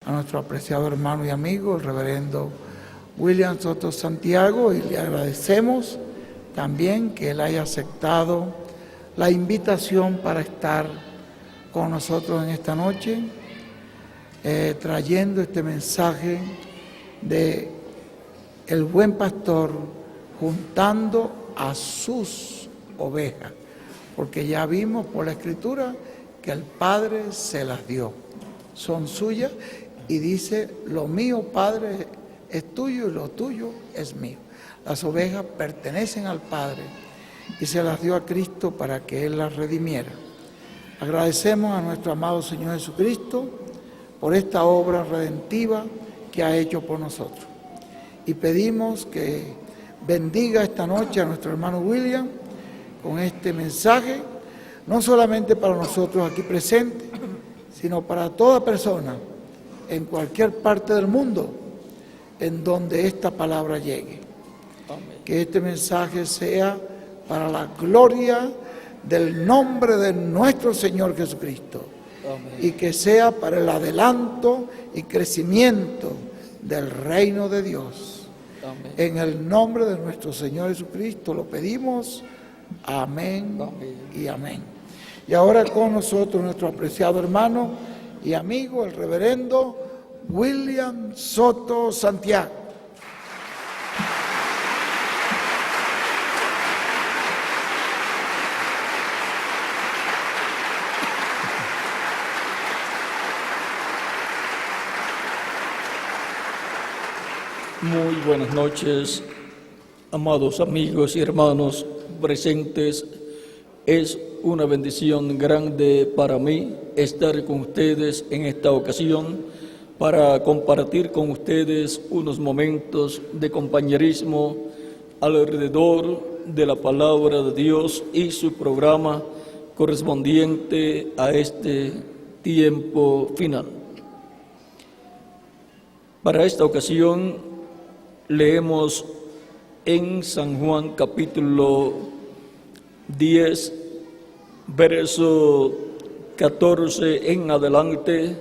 a nuestro apreciado hermano y amigo, el reverendo William Soto Santiago, y le agradecemos también que él haya aceptado la invitación para estar con nosotros en esta noche, trayendo este mensaje de el buen pastor juntando a sus ovejas, porque ya vimos por la Escritura que el Padre se las dio, son suyas, y dice, lo mío, Padre, es tuyo y lo tuyo es mío. Las ovejas pertenecen al Padre y se las dio a Cristo para que Él las redimiera. Agradecemos a nuestro amado Señor Jesucristo por esta obra redentiva que ha hecho por nosotros. Y pedimos que bendiga esta noche a nuestro hermano William con este mensaje, no solamente para nosotros aquí presentes, sino para toda persona en cualquier parte del mundo en donde esta palabra llegue. Amén. Que este mensaje sea para la gloria del nombre de nuestro Señor Jesucristo. Amén. Y que sea para el adelanto y crecimiento del reino de Dios. Amén. En el nombre de nuestro Señor Jesucristo lo pedimos. Amén, amén y amén. Y ahora con nosotros nuestro apreciado hermano y amigo, el reverendo William Soto Santiago. Muy buenas noches, amados amigos y hermanos presentes. Es una bendición grande para mí estar con ustedes en esta ocasión para compartir con ustedes unos momentos de compañerismo alrededor de la palabra de Dios y su programa correspondiente a este tiempo final. Para esta ocasión leemos en San Juan capítulo 10, verso 14 en adelante,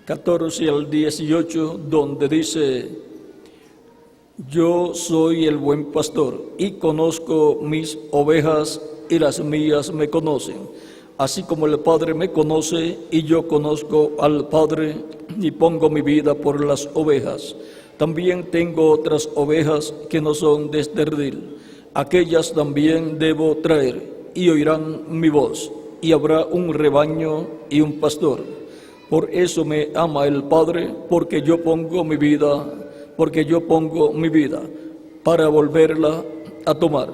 14 al 18, donde dice: yo soy el buen pastor y conozco mis ovejas y las mías me conocen, así como el Padre me conoce y yo conozco al Padre y pongo mi vida por las ovejas. También tengo otras ovejas que no son de este redil. Aquellas también debo traer y oirán mi voz, y habrá un rebaño y un pastor. Por eso me ama el Padre, porque yo pongo mi vida para volverla a tomar.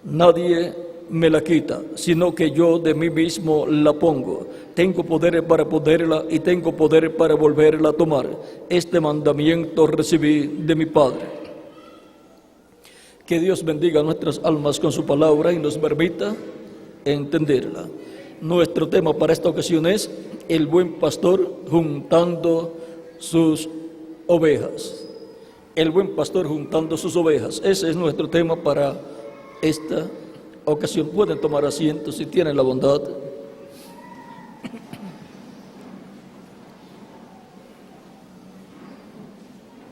Nadie me la quita, sino que yo de mí mismo la pongo. Tengo poder para ponerla y tengo poder para volverla a tomar. Este mandamiento recibí de mi Padre. Que Dios bendiga nuestras almas con su palabra y nos permita entenderla. Nuestro tema para esta ocasión es el buen pastor juntando sus ovejas. El buen pastor juntando sus ovejas. Ese es nuestro tema para esta ocasión. Pueden tomar asiento si tienen la bondad.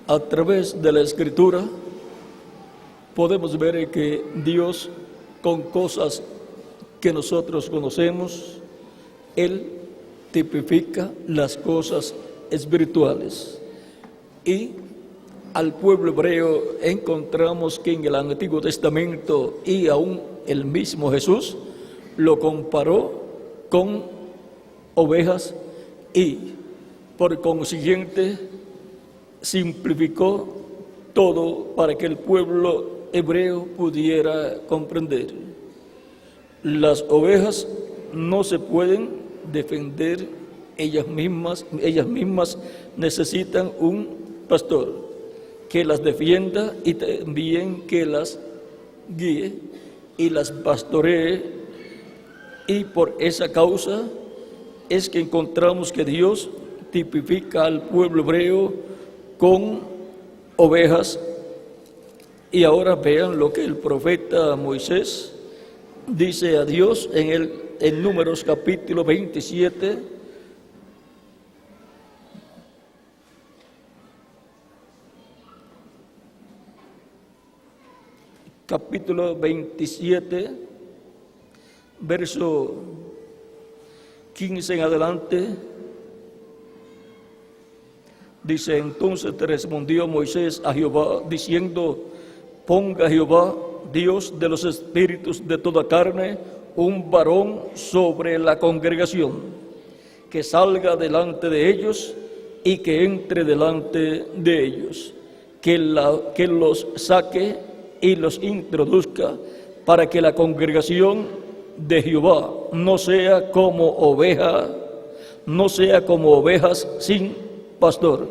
A través de la Escritura podemos ver que Dios, con cosas que nosotros conocemos, Él tipifica las cosas espirituales. Y al pueblo hebreo encontramos que en el Antiguo Testamento y aún el mismo Jesús lo comparó con ovejas y por consiguiente simplificó todo para que el pueblo hebreo pudiera comprender. Las ovejas no se pueden defender ellas mismas necesitan un pastor que las defienda y también que las guíe y las pastoree, y por esa causa es que encontramos que Dios tipifica al pueblo hebreo con ovejas. Y ahora vean lo que el profeta Moisés dice a Dios en el en Números capítulo 27, verso 15 en adelante. Dice: entonces te respondió Moisés a Jehová, diciendo: ponga Jehová, Dios de los espíritus de toda carne, un varón sobre la congregación, que salga delante de ellos y que entre delante de ellos, que los saque y los introduzca, para que la congregación de Jehová no sea como ovejas sin pastor.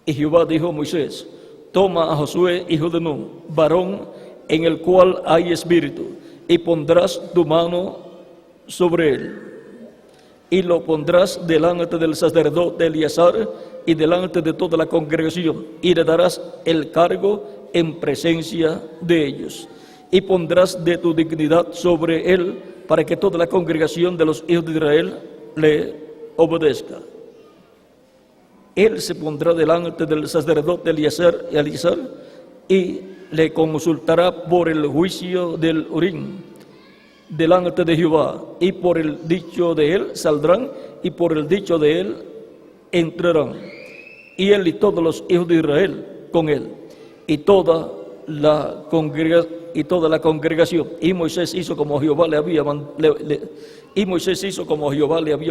Y Jehová dijo a Moisés: toma a Josué, hijo de Nun, varón en el cual hay espíritu, y pondrás tu mano sobre él, y lo pondrás delante del sacerdote Eleazar y delante de toda la congregación, y le darás el cargo en presencia de ellos, y pondrás de tu dignidad sobre él, para que toda la congregación de los hijos de Israel le obedezca. Él se pondrá delante del sacerdote Eleazar y le consultará por el juicio del Urim delante de Jehová, y por el dicho de él saldrán, y por el dicho de él entrarán, y él y todos los hijos de Israel con él, y toda la congregación. Y Moisés hizo como Jehová le había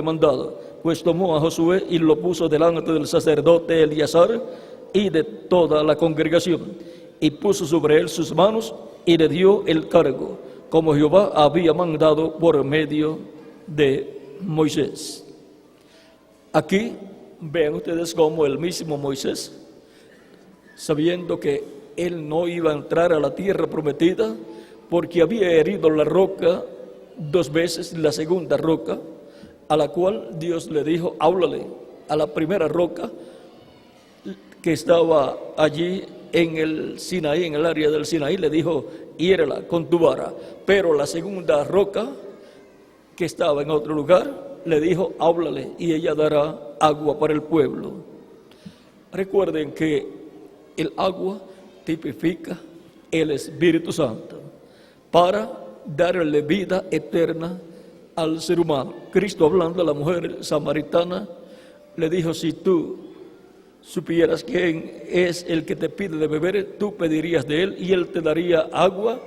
mandado, pues tomó a Josué y lo puso delante del sacerdote Eleazar y de toda la congregación, y puso sobre él sus manos y le dio el cargo, como Jehová había mandado por medio de Moisés. Aquí vean ustedes cómo el mismo Moisés, sabiendo que él no iba a entrar a la tierra prometida porque había herido la roca 2 veces, la segunda roca, a la cual Dios le dijo: háblale a la primera roca que estaba allí en el Sinaí, en el área del Sinaí, le dijo: hiérela con tu vara. Pero la segunda roca, que estaba en otro lugar, le dijo: háblale y ella dará agua para el pueblo. Recuerden que el agua tipifica el Espíritu Santo para darle vida eterna al ser humano. Cristo, hablando a la mujer samaritana, le dijo: si tú supieras quién es el que te pide de beber, tú pedirías de él y él te daría agua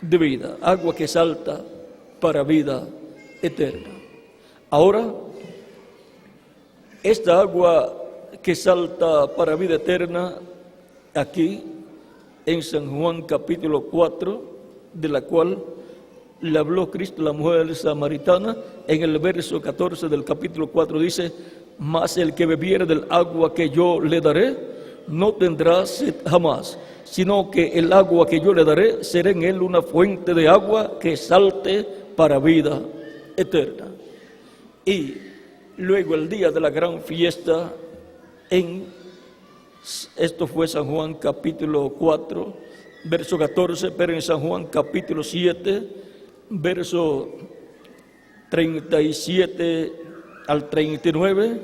de vida, agua que salta para vida eterna. Ahora, esta agua que salta para vida eterna, aquí en San Juan capítulo 4, de la cual le habló Cristo a la mujer samaritana, en el verso 14 del capítulo 4 dice: mas el que bebiere del agua que yo le daré, no tendrá sed jamás, sino que el agua que yo le daré será en él una fuente de agua que salte para vida eterna. Y luego el día de la gran fiesta, esto fue San Juan capítulo 4, verso 14, pero en San Juan capítulo 7, verso 37 al 39,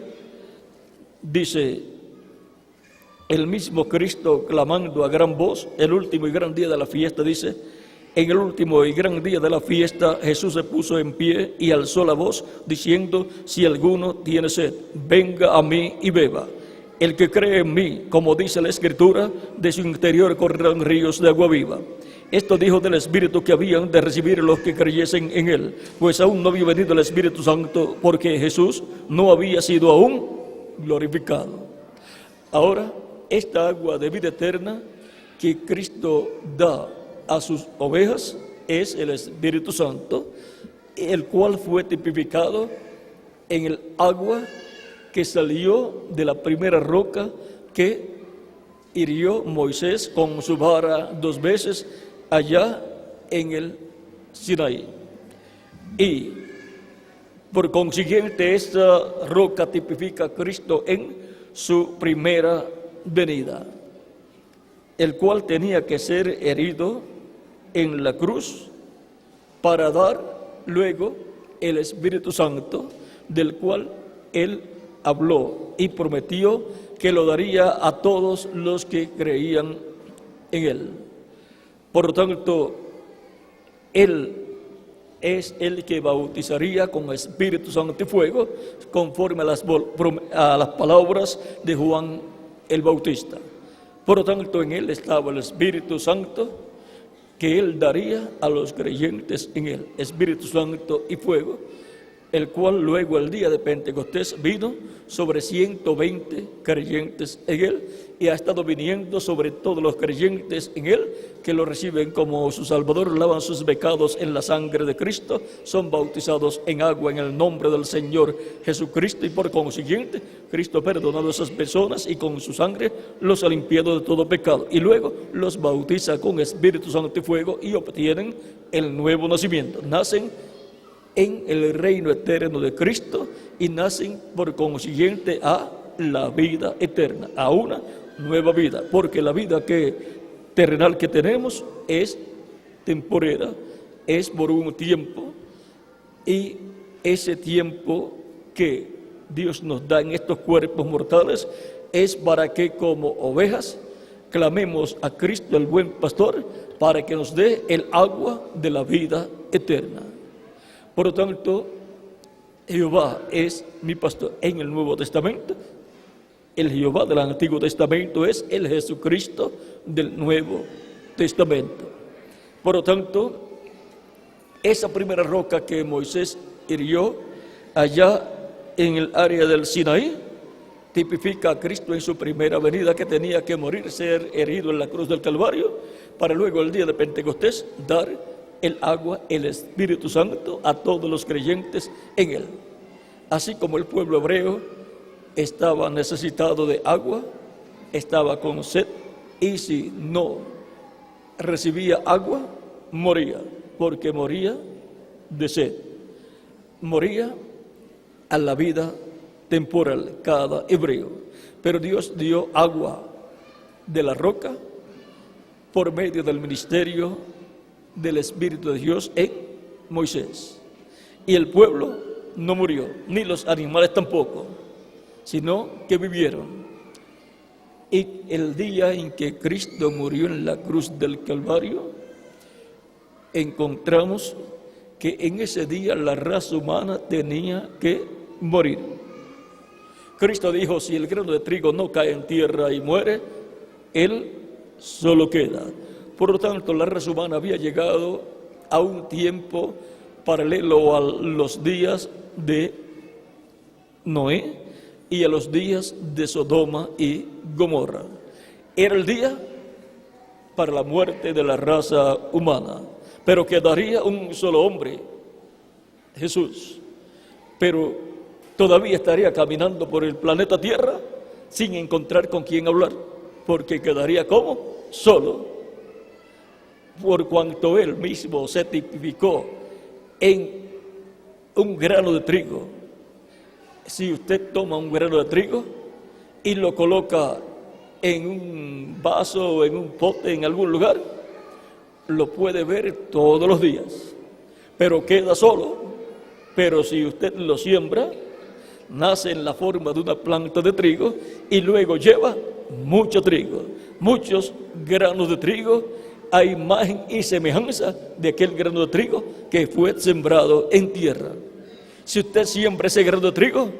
dice: el mismo Cristo clamando a gran voz, el último y gran día de la fiesta, dice: en el último y gran día de la fiesta, Jesús se puso en pie y alzó la voz, diciendo: si alguno tiene sed, venga a mí y beba. El que cree en mí, como dice la Escritura, de su interior correrán ríos de agua viva. Esto dijo del Espíritu que habían de recibir los que creyesen en él, pues aún no había venido el Espíritu Santo, porque Jesús no había sido aún glorificado. Ahora, esta agua de vida eterna que Cristo da a sus ovejas es el Espíritu Santo, el cual fue tipificado en el agua que salió de la primera roca que hirió Moisés con su vara 2 veces allá en el Sinaí. Y por consiguiente, esta roca tipifica a Cristo en su primera venida, el cual tenía que ser herido en la cruz para dar luego el Espíritu Santo, del cual Él habló y prometió que lo daría a todos los que creían en Él. Por lo tanto, Él es el que bautizaría con Espíritu Santo y fuego, conforme a las palabras de Juan el Bautista. Por lo tanto, en Él estaba el Espíritu Santo, que Él daría a los creyentes en Él, Espíritu Santo y fuego, el cual luego el día de Pentecostés vino sobre 120 creyentes en Él, y ha estado viniendo sobre todos los creyentes en Él, que lo reciben como su Salvador, lavan sus pecados en la sangre de Cristo, son bautizados en agua en el nombre del Señor Jesucristo, y por consiguiente Cristo ha perdonado a esas personas y con su sangre los ha limpiado de todo pecado, y luego los bautiza con Espíritu Santo y fuego, y obtienen el nuevo nacimiento, nacen en el reino eterno de Cristo y nacen por consiguiente a la vida eterna, a una nueva vida, porque la vida terrenal que tenemos es temporera, es por un tiempo, y ese tiempo que Dios nos da en estos cuerpos mortales es para que como ovejas clamemos a Cristo el buen pastor para que nos dé el agua de la vida eterna. Por lo tanto, Jehová es mi pastor. En el Nuevo Testamento, el Jehová del Antiguo Testamento es el Jesucristo del Nuevo Testamento. Por lo tanto, esa primera roca que Moisés hirió allá en el área del Sinaí, tipifica a Cristo en su primera venida, que tenía que morir, ser herido en la cruz del Calvario, para luego el día de Pentecostés dar el agua, el Espíritu Santo a todos los creyentes en Él. Así como el pueblo hebreo estaba necesitado de agua, estaba con sed, y si no recibía agua, moría, porque moría de sed, moría a la vida temporal cada hebreo. Pero Dios dio agua de la roca por medio del ministerio del Espíritu de Dios en Moisés, y el pueblo no murió, ni los animales tampoco, sino que vivieron. Y el día en que Cristo murió en la cruz del Calvario, encontramos que en ese día la raza humana tenía que morir. Cristo dijo: si el grano de trigo no cae en tierra y muere, él solo queda. Por lo tanto, la raza humana había llegado a un tiempo paralelo a los días de Noé y a los días de Sodoma y Gomorra. Era el día para la muerte de la raza humana, pero quedaría un solo hombre, Jesús. Pero todavía estaría caminando por el planeta Tierra sin encontrar con quién hablar, porque quedaría como solo. Por cuanto Él mismo se tipificó en un grano de trigo. Si usted toma un grano de trigo y lo coloca en un vaso o en un pote en algún lugar, lo puede ver todos los días, pero queda solo. Pero si usted lo siembra, nace en la forma de una planta de trigo y luego lleva mucho trigo, muchos granos de trigo, a imagen y semejanza de aquel grano de trigo que fue sembrado en tierra. Si usted siembra ese grano de trigo,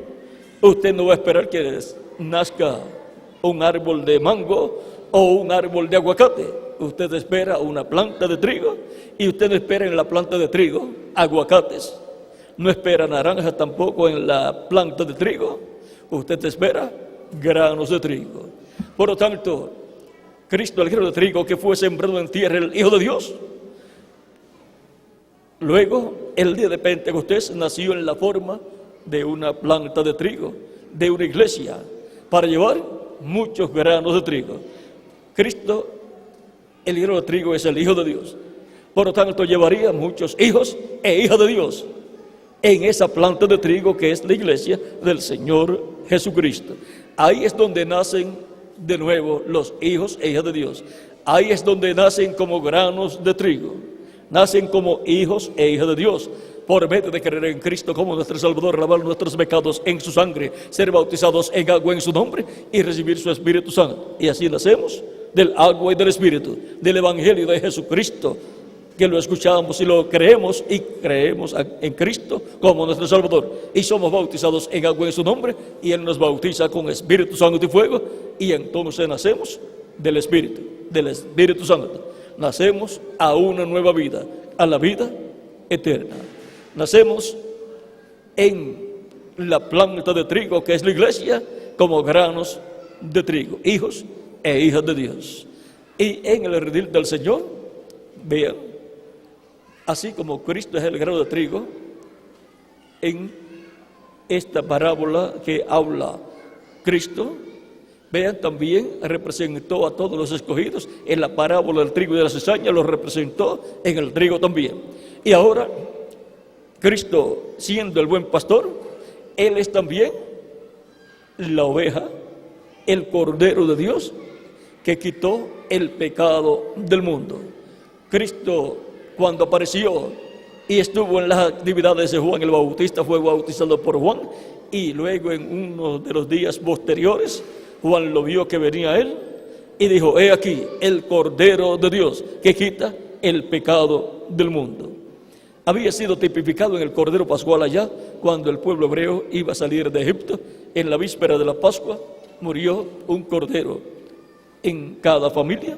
usted no va a esperar que nazca un árbol de mango o un árbol de aguacate. Usted espera una planta de trigo, y usted no espera en la planta de trigo aguacates, no espera naranjas tampoco en la planta de trigo, usted espera granos de trigo. Por lo tanto, Cristo, el grano de trigo que fue sembrado en tierra, el Hijo de Dios, luego el día de Pentecostés nació en la forma de una planta de trigo, de una iglesia, para llevar muchos granos de trigo. Cristo, el grano de trigo, es el Hijo de Dios. Por lo tanto, llevaría muchos hijos e hijas de Dios en esa planta de trigo que es la iglesia del Señor Jesucristo. Ahí es donde nacen de nuevo los hijos e hijas de Dios. Ahí es donde nacen como granos de trigo. nacen como hijos e hijas de Dios, por medio de creer en Cristo como nuestro Salvador, lavar nuestros pecados en su sangre, ser bautizados en agua en su nombre y recibir su Espíritu Santo. Y así nacemos del agua y del Espíritu, del Evangelio de Jesucristo, que lo escuchamos y lo creemos, y creemos en Cristo como nuestro Salvador, y somos bautizados en agua en su nombre, y Él nos bautiza con Espíritu Santo y fuego, y entonces nacemos del Espíritu Santo. Nacemos a una nueva vida, a la vida eterna. Nacemos en la planta de trigo que es la iglesia, como granos de trigo, hijos e hijas de Dios. Y en el redil del Señor, vean, así como Cristo es el grano de trigo, en esta parábola que habla Cristo, vean, también representó a todos los escogidos. En la parábola del trigo y de la cizaña los representó en el trigo también. Y ahora, Cristo, siendo el buen pastor, Él es también la oveja, el Cordero de Dios, que quitó el pecado del mundo. Cristo, cuando apareció y estuvo en las actividades de Juan el Bautista, fue bautizado por Juan, y luego en uno de los días posteriores, Juan lo vio que venía a él y dijo: he aquí el Cordero de Dios que quita el pecado del mundo. Había sido tipificado en el Cordero Pascual allá, cuando el pueblo hebreo iba a salir de Egipto. En la víspera de la Pascua murió un cordero en cada familia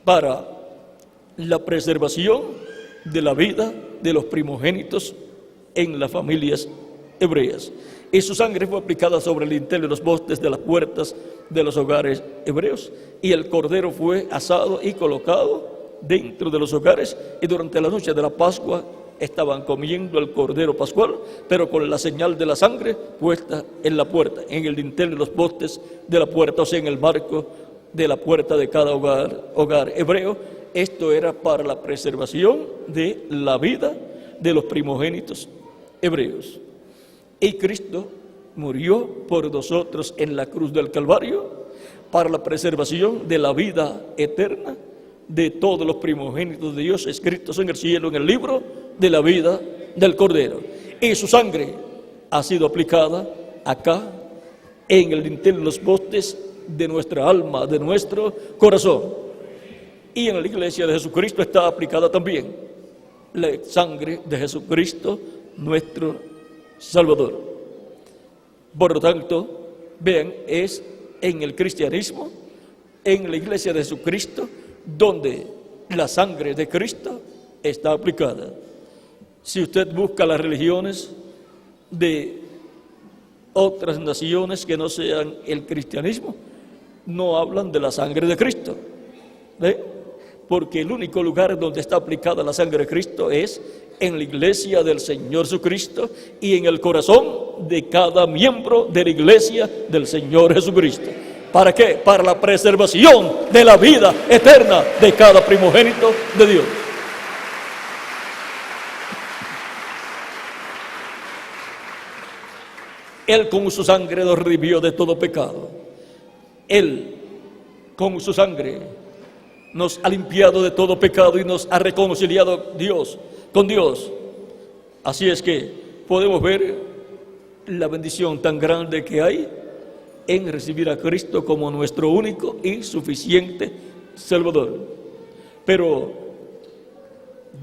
para la preservación de la vida de los primogénitos en las familias hebreas. Y su sangre fue aplicada sobre el dintel de los postes de las puertas de los hogares hebreos. Y el cordero fue asado y colocado dentro de los hogares. Y durante la noche de la Pascua estaban comiendo el cordero pascual, pero con la señal de la sangre puesta en la puerta, en el dintel de los postes de la puerta, o sea, en el marco de la puerta de cada hogar hebreo. Esto era para la preservación de la vida de los primogénitos hebreos. Y Cristo murió por nosotros en la cruz del Calvario para la preservación de la vida eterna de todos los primogénitos de Dios escritos en el cielo, en el libro de la vida del Cordero. Y su sangre ha sido aplicada acá en el dintel de los postes de nuestra alma, de nuestro corazón. Y en la iglesia de Jesucristo está aplicada también la sangre de Jesucristo, nuestro Salvador. Por lo tanto, vean, es en el cristianismo, en la iglesia de Jesucristo, donde la sangre de Cristo está aplicada. Si usted busca las religiones de otras naciones que no sean el cristianismo, no hablan de la sangre de Cristo, ¿ve? Porque el único lugar donde está aplicada la sangre de Cristo es en la iglesia del Señor Jesucristo y en el corazón de cada miembro de la iglesia del Señor Jesucristo. ¿Para qué? Para la preservación de la vida eterna de cada primogénito de Dios. Él con su sangre nos redimió de todo pecado. Él con su sangre nos ha limpiado de todo pecado y nos ha reconciliado con Dios. Así es que podemos ver la bendición tan grande que hay en recibir a Cristo como nuestro único y suficiente Salvador. Pero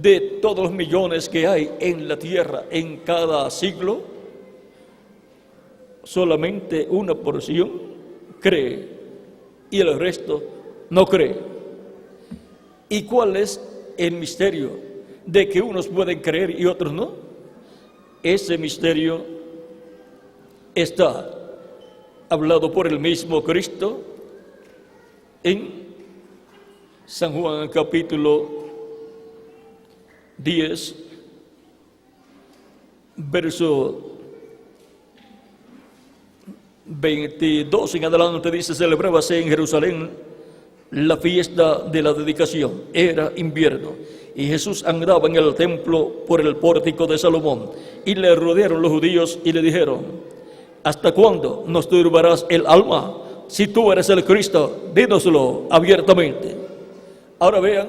de todos los millones que hay en la tierra en cada siglo, solamente una porción cree y el resto no cree. ¿Y cuál es el misterio de que unos pueden creer y otros no? Ese misterio está hablado por el mismo Cristo en San Juan capítulo 10, verso 22 en adelante. Dice: celebrábase en Jerusalén la fiesta de la dedicación. Era invierno y Jesús andaba en el templo por el pórtico de Salomón, y le rodearon los judíos y le dijeron: ¿hasta cuándo nos turbarás el alma? Si tú eres el Cristo, dínoslo abiertamente. Ahora vean,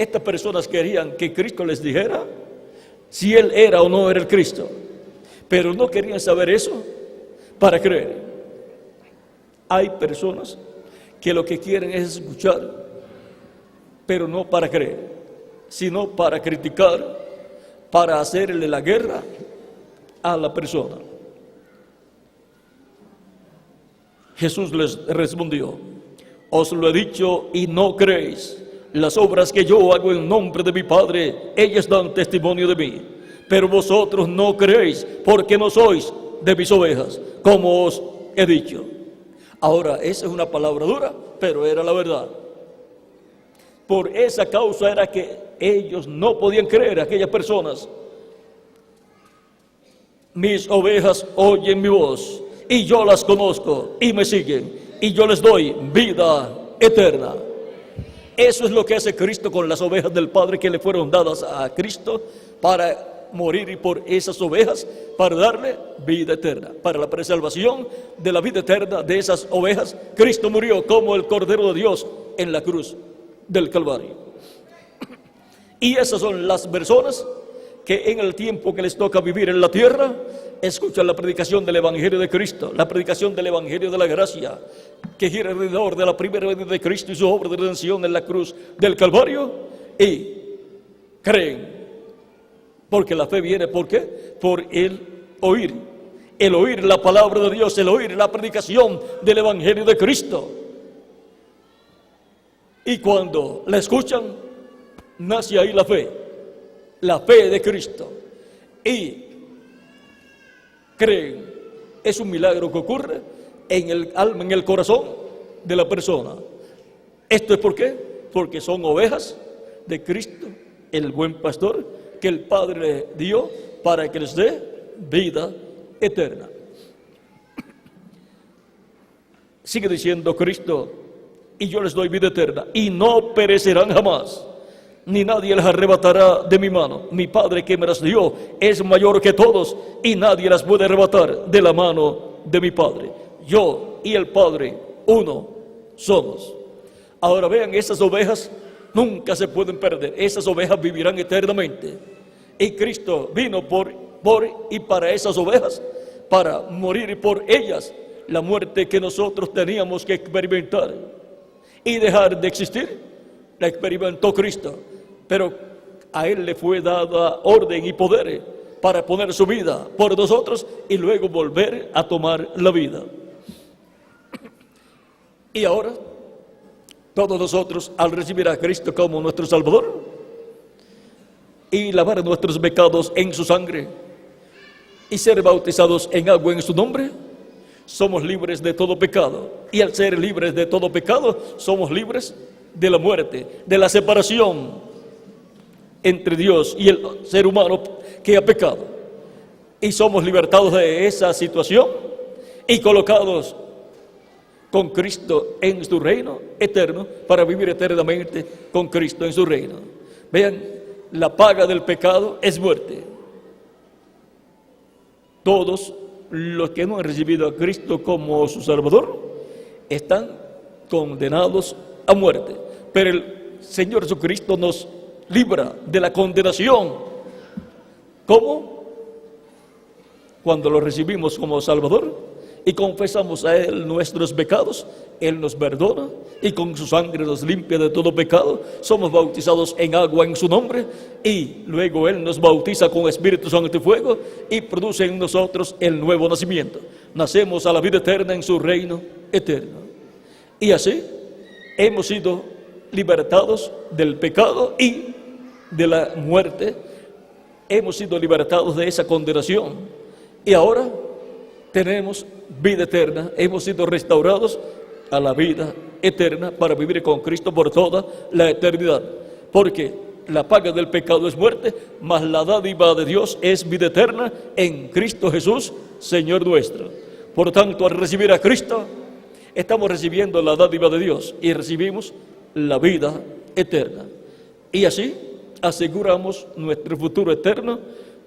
estas personas querían que Cristo les dijera si Él era o no era el Cristo, pero no querían saber eso para creer. Hay personas que lo que quieren es escuchar, pero no para creer, sino para criticar, para hacerle la guerra a la persona. Jesús les respondió: os lo he dicho y no creéis. Las obras que yo hago en nombre de mi Padre, ellas dan testimonio de mí. Pero vosotros no creéis, porque no sois de mis ovejas, como os he dicho. Ahora, esa es una palabra dura, pero era la verdad. Por esa causa era que ellos no podían creer, aquellas personas. Mis ovejas oyen mi voz, y yo las conozco, y me siguen, y yo les doy vida eterna. Eso es lo que hace Cristo con las ovejas del Padre que le fueron dadas a Cristo para morir por esas ovejas, para darle vida eterna. Para la preservación de la vida eterna de esas ovejas, Cristo murió como el Cordero de Dios en la cruz del Calvario. Y esas son las personas que en el tiempo que les toca vivir en la tierra, escuchan la predicación del Evangelio de Cristo, la predicación del Evangelio de la gracia, que gira alrededor de la primera venida de Cristo y su obra de redención en la cruz del Calvario, y creen, porque la fe viene, ¿por qué? Por el oír la palabra de Dios, el oír la predicación del Evangelio de Cristo. Y cuando la escuchan, nace ahí la fe de Cristo, y creen. Es un milagro que ocurre en el alma, en el corazón de la persona. ¿Esto es por qué? Porque son ovejas de Cristo, el buen pastor, que el Padre le dio para que les dé vida eterna. Sigue diciendo Cristo: y yo les doy vida eterna, y no perecerán jamás, ni nadie las arrebatará de mi mano. Mi Padre que me las dio es mayor que todos, y nadie las puede arrebatar de la mano de mi Padre. Yo y el Padre, uno somos. Ahora vean, esas ovejas nunca se pueden perder. Esas ovejas vivirán eternamente. Y Cristo vino por y para esas ovejas, para morir por ellas la muerte que nosotros teníamos que experimentar y dejar de existir. La experimentó Cristo, pero a Él le fue dada orden y poder para poner su vida por nosotros y luego volver a tomar la vida. Y ahora, todos nosotros, al recibir a Cristo como nuestro Salvador y lavar nuestros pecados en su sangre y ser bautizados en agua en su nombre, somos libres de todo pecado. Y al ser libres de todo pecado, somos libres de la muerte, de la separación entre Dios y el ser humano que ha pecado. Y somos libertados de esa situación y colocados con Cristo en su reino eterno, para vivir eternamente con Cristo en su reino. Vean, la paga del pecado es muerte. Todos los que no han recibido a Cristo como su Salvador están condenados a muerte, pero el Señor Jesucristo nos libra de la condenación. ¿Cómo? Cuando lo recibimos como Salvador y confesamos a Él nuestros pecados, Él nos perdona y con su sangre nos limpia de todo pecado. Somos bautizados en agua en su nombre y luego Él nos bautiza con Espíritu Santo y fuego y produce en nosotros el nuevo nacimiento. Nacemos a la vida eterna en su reino eterno. Y así hemos sido libertados del pecado y de la muerte. Hemos sido libertados de esa condenación y ahora tenemos vida eterna. Hemos sido restaurados a la vida eterna para vivir con Cristo por toda la eternidad, porque la paga del pecado es muerte, mas la dádiva de Dios es vida eterna en Cristo Jesús, Señor nuestro. Por tanto, al recibir a Cristo, estamos recibiendo la dádiva de Dios y recibimos la vida eterna. Y así aseguramos nuestro futuro eterno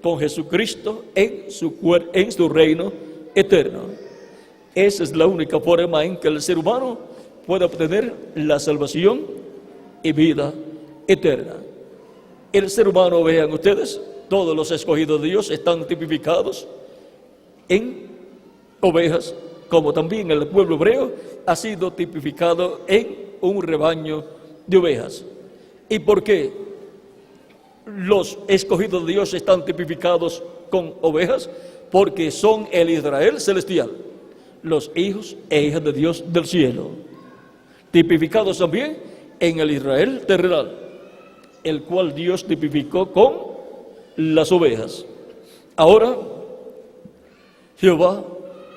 con Jesucristo en su reino eterno. Esa es la única forma en que el ser humano puede obtener la salvación y vida eterna. El ser humano, vean ustedes, todos los escogidos de Dios están tipificados en ovejas, como también el pueblo hebreo ha sido tipificado en un rebaño de ovejas. ¿Y por qué los escogidos de Dios están tipificados con ovejas? Porque son el Israel celestial, los hijos e hijas de Dios del cielo, tipificados también en el Israel terrenal, el cual Dios tipificó con las ovejas. Ahora, Jehová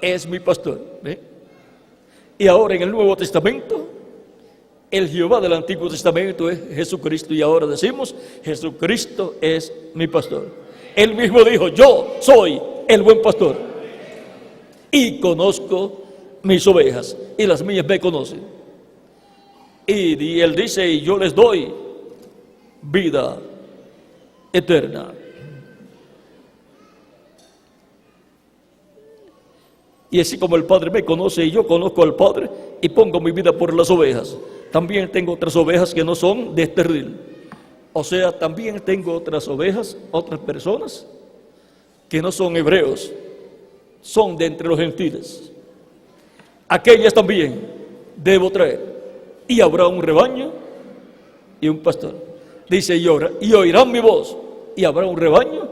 es mi pastor. ¿Ve? Y ahora en el Nuevo Testamento, el Jehová del Antiguo Testamento es Jesucristo, y ahora decimos, Jesucristo es mi pastor. Él mismo dijo, yo soy el buen pastor y conozco mis ovejas y las mías me conocen. Y él dice, y yo les doy vida eterna. Y así como el Padre me conoce y yo conozco al Padre y pongo mi vida por las ovejas, también tengo otras ovejas que no son de este redil. O sea, también tengo otras ovejas, otras personas que no son hebreos, son de entre los gentiles. Aquellas también debo traer. Y habrá un rebaño y un pastor. Dice, y oirán mi voz, y habrá un rebaño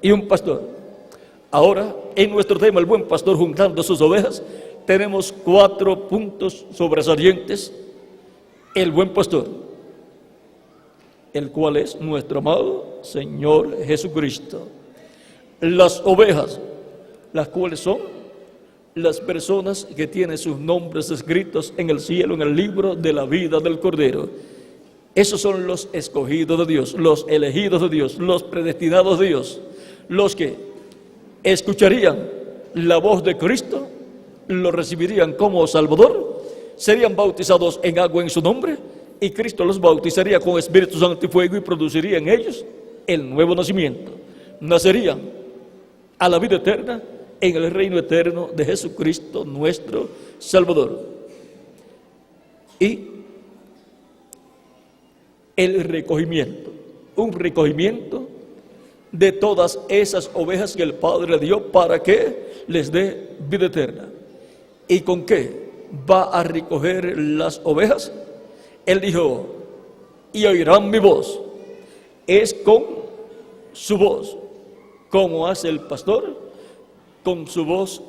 y un pastor. Ahora, en nuestro tema, el buen pastor juntando sus ovejas, tenemos 4 puntos sobresalientes. El buen pastor, el cual es nuestro amado Señor Jesucristo. Las ovejas, las cuales son las personas que tienen sus nombres escritos en el cielo, en el libro de la vida del Cordero. Esos son los escogidos de Dios, los elegidos de Dios, los predestinados de Dios, los que escucharían la voz de Cristo, lo recibirían como Salvador, serían bautizados en agua en su nombre, y Cristo los bautizaría con Espíritu Santo y fuego y produciría en ellos el nuevo nacimiento. Nacerían a la vida eterna en el reino eterno de Jesucristo nuestro Salvador. Y el recogimiento, un recogimiento de todas esas ovejas que el Padre le dio para que les dé vida eterna. ¿Y con qué va a recoger las ovejas? Él dijo, y oirán mi voz. Es con su voz, como hace el pastor, con su voz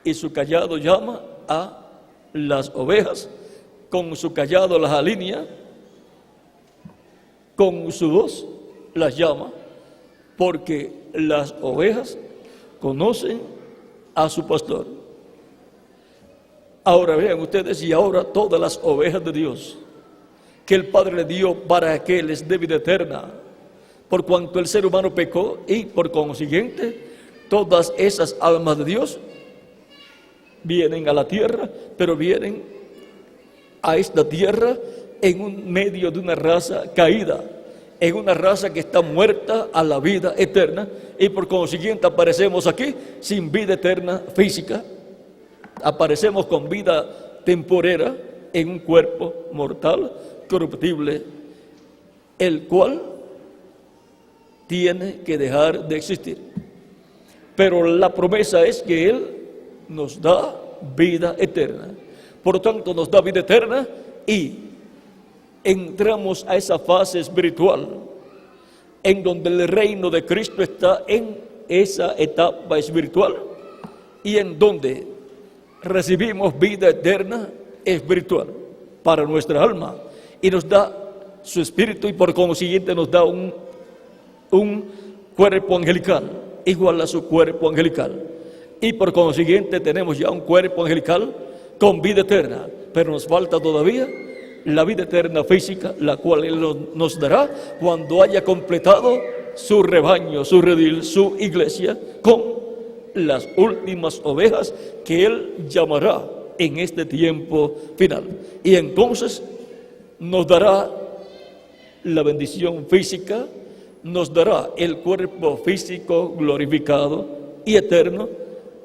y su callado llama a las ovejas, con su callado las alinea, con su voz las llama, porque las ovejas conocen a su pastor. Ahora vean ustedes, y ahora todas las ovejas de Dios que el Padre le dio para que les dé vida eterna, por cuanto el ser humano pecó, y por consiguiente todas esas almas de Dios vienen a la tierra, pero vienen a esta tierra en un medio de una raza caída, en una raza que está muerta a la vida eterna, y por consiguiente aparecemos aquí sin vida eterna física, aparecemos con vida temporera en un cuerpo mortal, corruptible, el cual tiene que dejar de existir. Pero la promesa es que Él nos da vida eterna. Por lo tanto, nos da vida eterna y entramos a esa fase espiritual en donde el reino de Cristo está en esa etapa espiritual y en donde recibimos vida eterna espiritual para nuestra alma, y nos da su espíritu, y por consiguiente nos da un cuerpo angelical igual a su cuerpo angelical, y por consiguiente tenemos ya un cuerpo angelical con vida eterna, pero nos falta todavía la vida eterna física, la cual Él nos dará cuando haya completado su rebaño, su redil, su iglesia, con las últimas ovejas que Él llamará en este tiempo final. Y entonces nos dará la bendición física, nos dará el cuerpo físico glorificado y eterno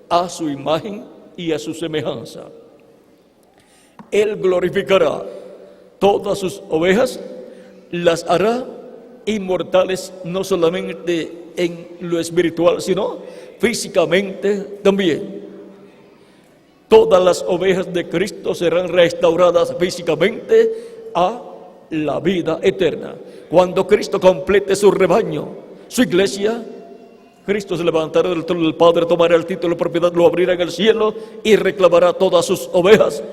a su imagen y a su semejanza. Él glorificará todas sus ovejas, las hará inmortales no solamente en lo espiritual, sino físicamente también. Todas las ovejas de Cristo serán restauradas físicamente a la vida eterna. Cuando Cristo complete su rebaño, su iglesia, Cristo se levantará del trono del Padre, tomará el título de propiedad, lo abrirá en el cielo y reclamará todas sus ovejas.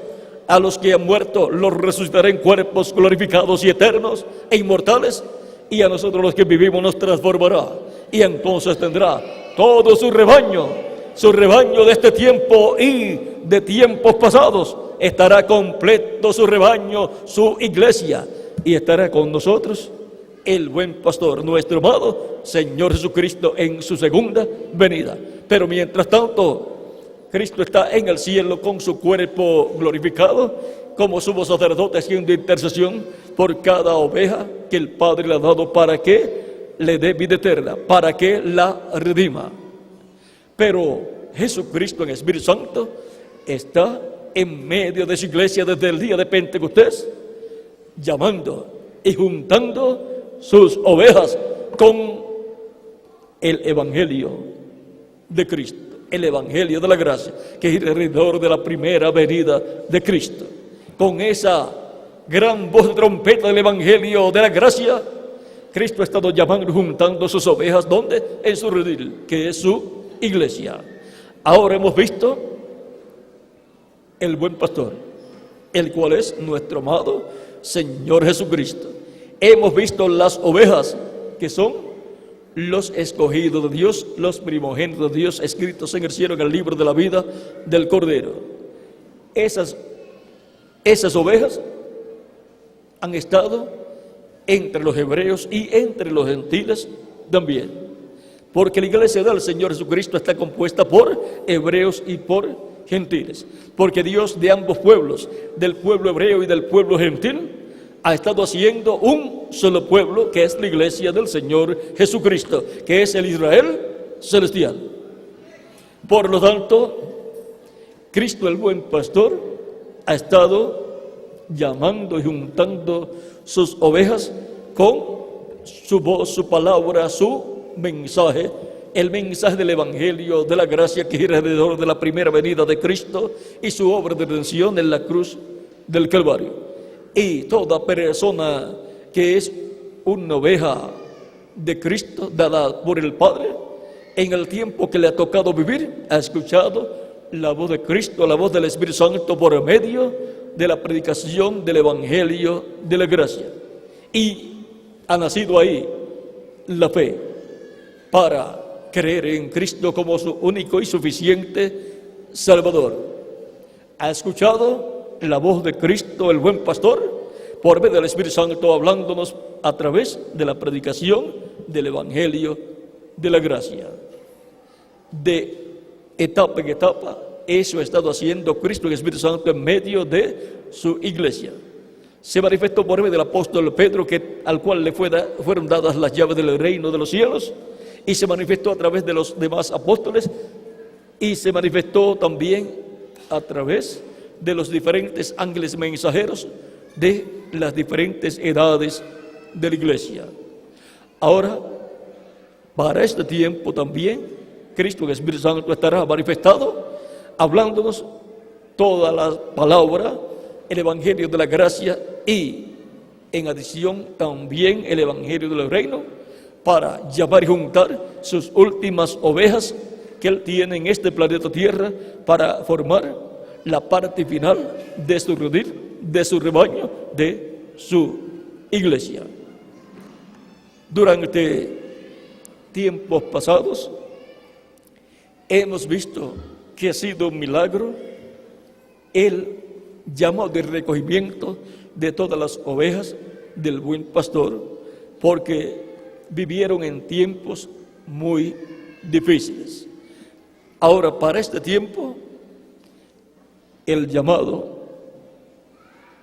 A los que han muerto los resucitará en cuerpos glorificados y eternos e inmortales, y a nosotros los que vivimos nos transformará, y entonces tendrá todo su rebaño de este tiempo y de tiempos pasados. Estará completo su rebaño, su iglesia, y estará con nosotros el buen pastor, nuestro amado Señor Jesucristo, en su segunda venida. Pero mientras tanto, Cristo está en el cielo con su cuerpo glorificado, como sumo sacerdote, haciendo intercesión por cada oveja que el Padre le ha dado para que le dé vida eterna, para que la redima. Pero Jesucristo en Espíritu Santo está en medio de su iglesia desde el día de Pentecostés, llamando y juntando sus ovejas con el Evangelio de Cristo, el Evangelio de la gracia, que es alrededor de la primera venida de Cristo. Con esa gran voz de trompeta del Evangelio de la gracia, Cristo ha estado llamando y juntando sus ovejas, ¿dónde? En su redil, que es su iglesia. Ahora hemos visto el buen pastor, el cual es nuestro amado Señor Jesucristo. Hemos visto las ovejas, que son los escogidos de Dios, los primogénitos de Dios, escritos en el cielo en el libro de la vida del Cordero. Esas ovejas han estado entre los hebreos y entre los gentiles también, porque la iglesia del Señor Jesucristo está compuesta por hebreos y por gentiles, porque Dios de ambos pueblos, del pueblo hebreo y del pueblo gentil, ha estado haciendo un solo pueblo, que es la iglesia del Señor Jesucristo, que es el Israel celestial. Por lo tanto, Cristo el buen pastor ha estado llamando y juntando sus ovejas con su voz, su palabra, su mensaje, el mensaje del Evangelio de la gracia, que gira alrededor de la primera venida de Cristo y su obra de redención en la cruz del Calvario. Y toda persona que es una oveja de Cristo, dada por el Padre, en el tiempo que le ha tocado vivir, ha escuchado la voz de Cristo, la voz del Espíritu Santo, por medio de la predicación del Evangelio de la gracia. Y ha nacido ahí la fe para creer en Cristo como su único y suficiente Salvador. Ha escuchado la voz de Cristo, el buen pastor, por medio del Espíritu Santo, hablándonos a través de la predicación del Evangelio de la gracia. De etapa en etapa, eso ha estado haciendo Cristo, el Espíritu Santo, en medio de su iglesia. Se manifestó por medio del apóstol Pedro, al cual le fueron dadas las llaves del reino de los cielos, y se manifestó a través de los demás apóstoles, y se manifestó también a través de los diferentes ángeles mensajeros de las diferentes edades de la iglesia. Ahora, para este tiempo también, Cristo, el Espíritu Santo, estará manifestado, hablándonos toda la palabra, el Evangelio de la gracia, y en adición también el Evangelio del reino, para llamar y juntar sus últimas ovejas que Él tiene en este planeta Tierra, para formar la parte final de su redil, de su rebaño, de su iglesia. Durante tiempos pasados hemos visto que ha sido un milagro el llamado de recogimiento de todas las ovejas del buen pastor, porque vivieron en tiempos muy difíciles. Ahora, para este tiempo, el llamado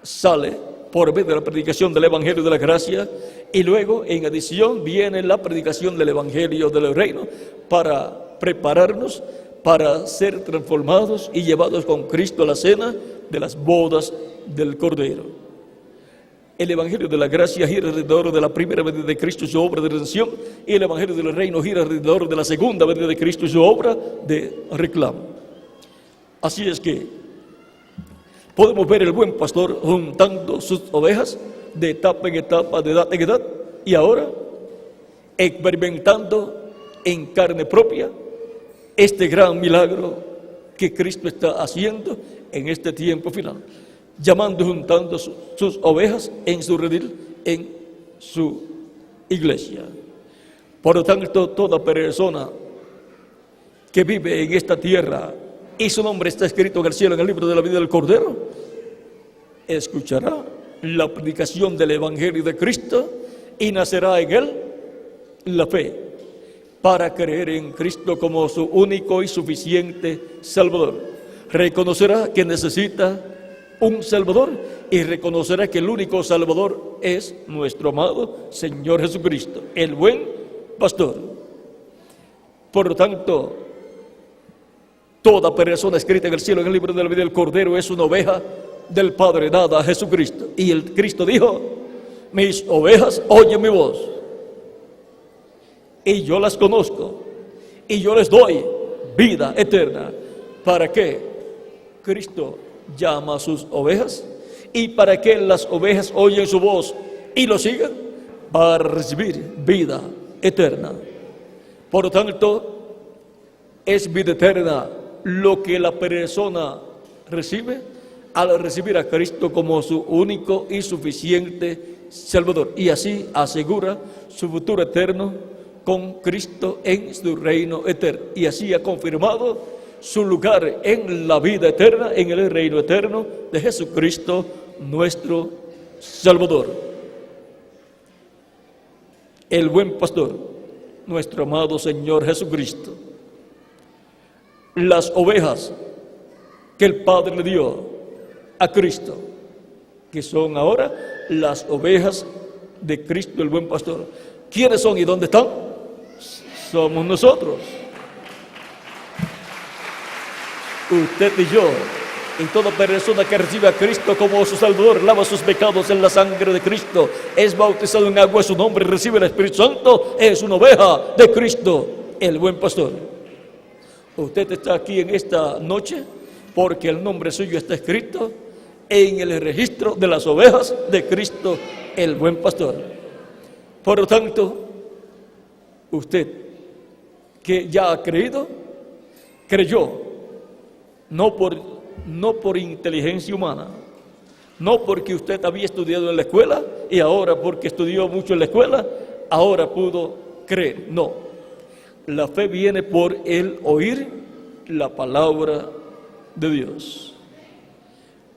sale por medio de la predicación del Evangelio de la gracia, y luego en adición viene la predicación del Evangelio del reino, para prepararnos para ser transformados y llevados con Cristo a la cena de las bodas del Cordero. El Evangelio de la gracia gira alrededor de la primera venida de Cristo y su obra de redención, y el Evangelio del reino gira alrededor de la segunda venida de Cristo y su obra de reclamo. Así es que podemos ver el buen pastor juntando sus ovejas de etapa en etapa, de edad en edad, y ahora experimentando en carne propia este gran milagro que Cristo está haciendo en este tiempo final, llamando y juntando sus ovejas en su redil, en su iglesia. Por lo tanto, toda persona que vive en esta tierra y su nombre está escrito en el cielo, en el libro de la vida del Cordero, escuchará la predicación del Evangelio de Cristo y nacerá en él la fe para creer en Cristo como su único y suficiente Salvador. Reconocerá que necesita un Salvador y reconocerá que el único Salvador es nuestro amado Señor Jesucristo, el buen pastor. Por lo tanto, toda persona escrita en el cielo, en el libro de la vida del Cordero, es una oveja del Padre dada a Jesucristo. Y el Cristo dijo: mis ovejas oyen mi voz, y yo las conozco, y yo les doy vida eterna. ¿Para qué Cristo llama a sus ovejas? ¿Y para qué las ovejas oyen su voz y lo siguen? Para recibir vida eterna. Por lo tanto, es vida eterna lo que la persona recibe al recibir a Cristo como su único y suficiente Salvador, y así asegura su futuro eterno con Cristo en su reino eterno, y así ha confirmado su lugar en la vida eterna, en el reino eterno de Jesucristo, nuestro Salvador. El buen pastor, nuestro amado Señor Jesucristo. Las ovejas que el Padre le dio a Cristo, que son ahora las ovejas de Cristo, el buen pastor. ¿Quiénes son y dónde están? Somos nosotros. Usted y yo, y toda persona que recibe a Cristo como su Salvador, lava sus pecados en la sangre de Cristo, es bautizado en agua en su nombre, recibe el Espíritu Santo, es una oveja de Cristo, el buen pastor. Usted está aquí en esta noche porque el nombre suyo está escrito en el registro de las ovejas de Cristo, el buen pastor. Por lo tanto, usted que ya ha creído, creyó, no por inteligencia humana, no porque usted había estudiado en la escuela y ahora porque estudió mucho en la escuela, ahora pudo creer. No, la fe viene por el oír la palabra de Dios.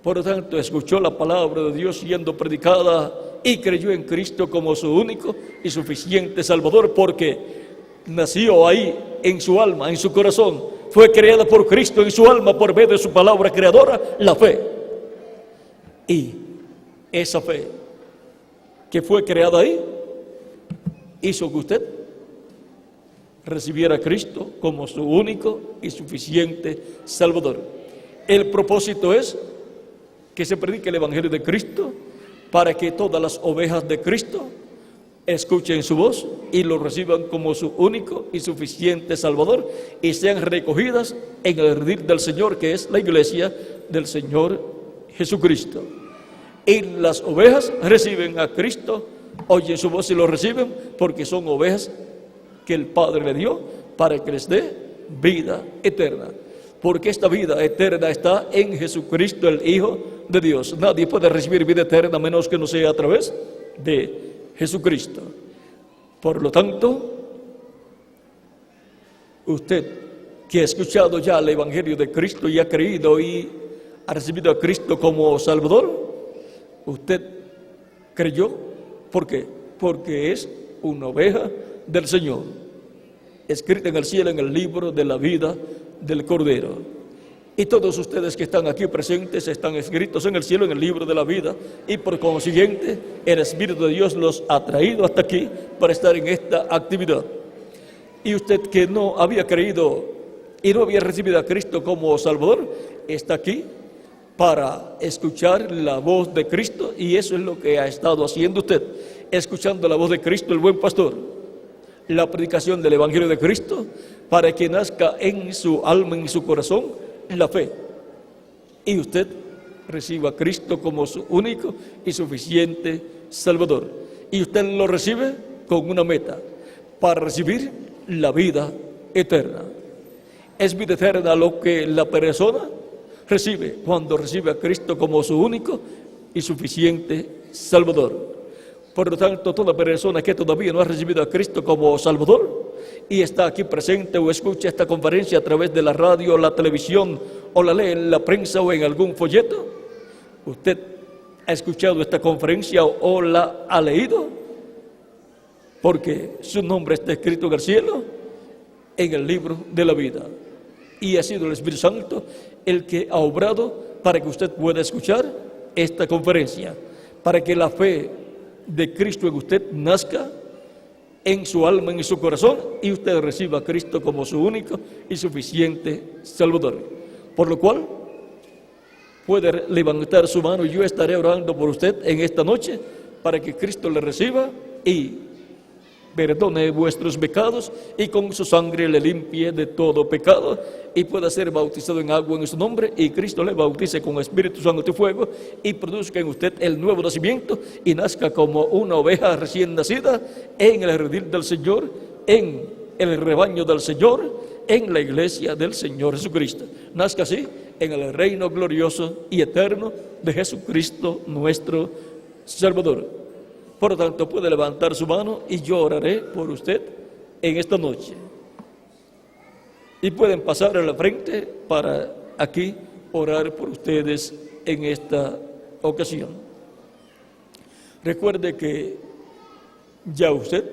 Por lo tanto, escuchó la palabra de Dios siendo predicada y creyó en Cristo como su único y suficiente Salvador, porque nació ahí en su alma, en su corazón. Fue creada por Cristo en su alma por medio de su palabra creadora, la fe. Y esa fe que fue creada ahí hizo que usted recibiera a Cristo como su único y suficiente Salvador. El propósito es que se predique el Evangelio de Cristo para que todas las ovejas de Cristo escuchen su voz y lo reciban como su único y suficiente Salvador y sean recogidas en el redil del Señor, que es la iglesia del Señor Jesucristo. Y las ovejas reciben a Cristo, oyen su voz y lo reciben porque son ovejas que el Padre le dio para que les dé vida eterna. Porque esta vida eterna está en Jesucristo, el Hijo de Dios. Nadie puede recibir vida eterna menos que no sea a través de Jesucristo. Por lo tanto, usted que ha escuchado ya el Evangelio de Cristo y ha creído y ha recibido a Cristo como Salvador, usted creyó. ¿Por qué? Porque es una oveja del Señor, escrita en el cielo en el libro de la vida del Cordero. Y todos ustedes que están aquí presentes están escritos en el cielo en el libro de la vida, y por consiguiente el Espíritu de Dios los ha traído hasta aquí para estar en esta actividad. Y usted que no había creído y no había recibido a Cristo como Salvador, está aquí para escuchar la voz de Cristo, y eso es lo que ha estado haciendo usted, escuchando la voz de Cristo, el buen pastor, la predicación del Evangelio de Cristo, para que nazca en su alma, en su corazón, la fe, y usted reciba a Cristo como su único y suficiente Salvador. Y usted lo recibe con una meta, para recibir la vida eterna. Es vida eterna lo que la persona recibe cuando recibe a Cristo como su único y suficiente Salvador. Por lo tanto, toda persona que todavía no ha recibido a Cristo como Salvador y está aquí presente o escucha esta conferencia a través de la radio, la televisión, o la lee en la prensa o en algún folleto, usted ha escuchado esta conferencia o la ha leído, porque su nombre está escrito en el cielo, en el libro de la vida, y ha sido el Espíritu Santo el que ha obrado para que usted pueda escuchar esta conferencia, para que la fe de Cristo en usted nazca en su alma, en su corazón, y usted reciba a Cristo como su único y suficiente Salvador. Por lo cual, puede levantar su mano y yo estaré orando por usted en esta noche para que Cristo le reciba y perdone vuestros pecados y con su sangre le limpie de todo pecado y pueda ser bautizado en agua en su nombre, y Cristo le bautice con Espíritu Santo y fuego y produzca en usted el nuevo nacimiento y nazca como una oveja recién nacida en el redil del Señor, en el rebaño del Señor, en la iglesia del Señor Jesucristo. Nazca así en el reino glorioso y eterno de Jesucristo nuestro Salvador. Por lo tanto, puede levantar su mano y yo oraré por usted en esta noche. Y pueden pasar a la frente para aquí orar por ustedes en esta ocasión. Recuerde que ya usted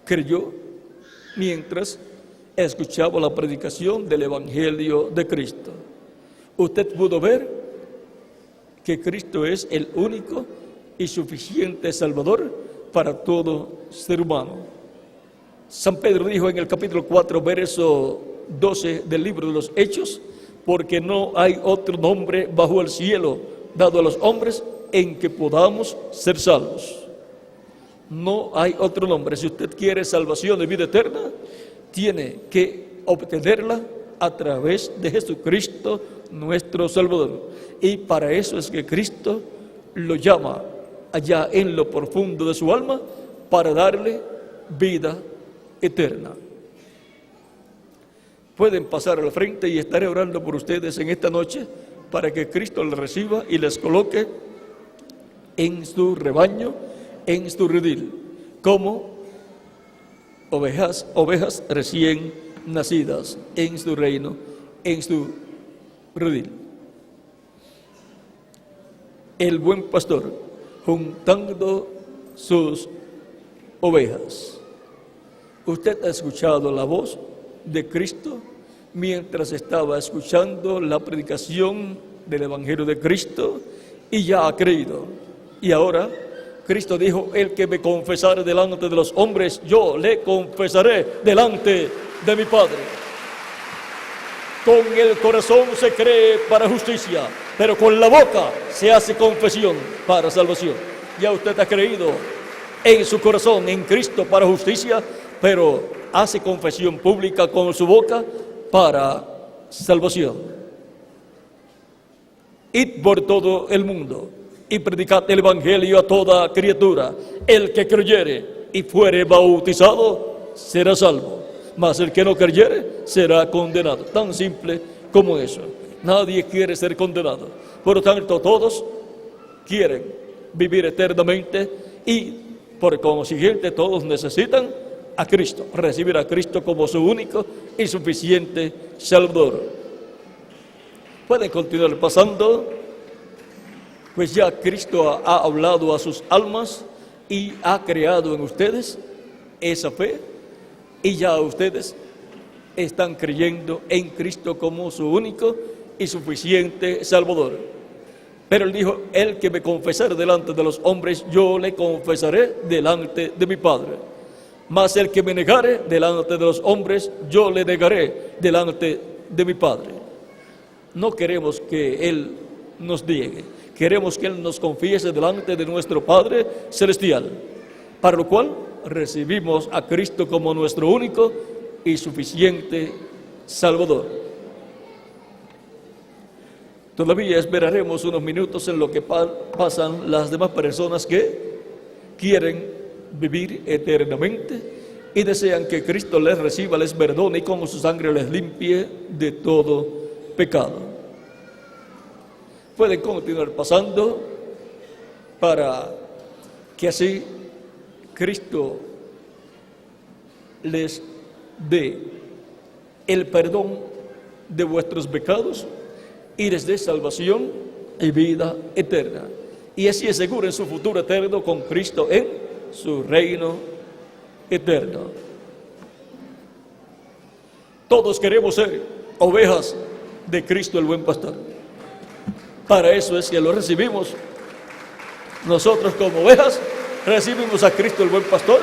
creyó mientras escuchaba la predicación del Evangelio de Cristo. Usted pudo ver que Cristo es el único y suficiente Salvador para todo ser humano. San Pedro dijo en el capítulo 4, verso 12 del libro de los Hechos: porque no hay otro nombre bajo el cielo dado a los hombres en que podamos ser salvos. No hay otro nombre. Si usted quiere salvación de vida eterna, tiene que obtenerla a través de Jesucristo nuestro Salvador. Y para eso es que Cristo lo llama allá en lo profundo de su alma para darle vida eterna. Pueden pasar al frente y estaré orando por ustedes en esta noche para que Cristo les reciba y les coloque en su rebaño, en su redil, como ovejas recién nacidas en su reino, en su redil. El buen pastor, juntando sus ovejas. Usted ha escuchado la voz de Cristo mientras estaba escuchando la predicación del Evangelio de Cristo y ya ha creído. Y ahora Cristo dijo: el que me confesare delante de los hombres, yo le confesaré delante de mi Padre. Con el corazón se cree para justicia, pero con la boca se hace confesión para salvación. Ya usted ha creído en su corazón en Cristo para justicia, pero hace confesión pública con su boca para salvación. Id por todo el mundo y predicad el Evangelio a toda criatura. El que creyere y fuere bautizado será salvo, mas el que no creyere será condenado. Tan simple como eso. Nadie quiere ser condenado. Por lo tanto, todos quieren vivir eternamente y, por consiguiente, todos necesitan a Cristo, recibir a Cristo como su único y suficiente Salvador. Pueden continuar pasando, pues ya Cristo ha hablado a sus almas y ha creado en ustedes esa fe, y ya ustedes están creyendo en Cristo como su único y suficiente Salvador. Pero él dijo: el que me confesare delante de los hombres, yo le confesaré delante de mi Padre. Mas el que me negare delante de los hombres, yo le negaré delante de mi Padre. No queremos que el nos niegue. Queremos que Él nos confiese delante de nuestro Padre Celestial, para lo cual recibimos a Cristo como nuestro único y suficiente Salvador. Todavía esperaremos unos minutos en lo que pasan las demás personas que quieren vivir eternamente y desean que Cristo les reciba, les perdone y con su sangre les limpie de todo pecado. Pueden continuar pasando para que así Cristo les dé el perdón de vuestros pecados y les dé salvación y vida eterna. Y así aseguren su futuro eterno con Cristo en su reino eterno. Todos queremos ser ovejas de Cristo el buen pastor. Para eso es que lo recibimos. Nosotros como ovejas recibimos a Cristo el buen pastor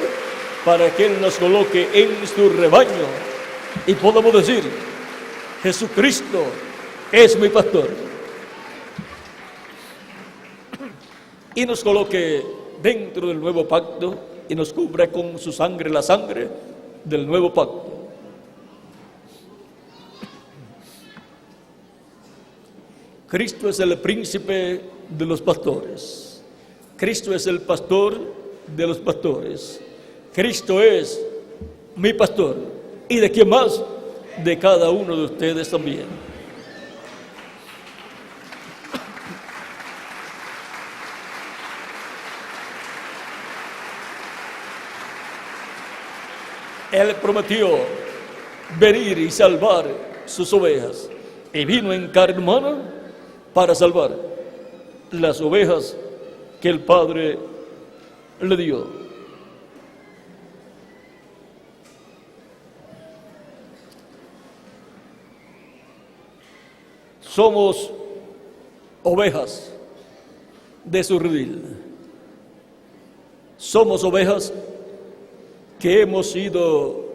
para que Él nos coloque en su rebaño y podamos decir: Jesucristo es mi pastor, y nos coloque dentro del nuevo pacto y nos cubra con su sangre, la sangre del nuevo pacto. Cristo es el príncipe de los pastores. Cristo es el pastor de los pastores. Cristo es mi pastor. ¿Y de quién más? De cada uno de ustedes también. Él prometió venir y salvar sus ovejas, y vino en carne humana para salvar las ovejas que el Padre le dio. Somos ovejas de su redil. Somos ovejas que hemos sido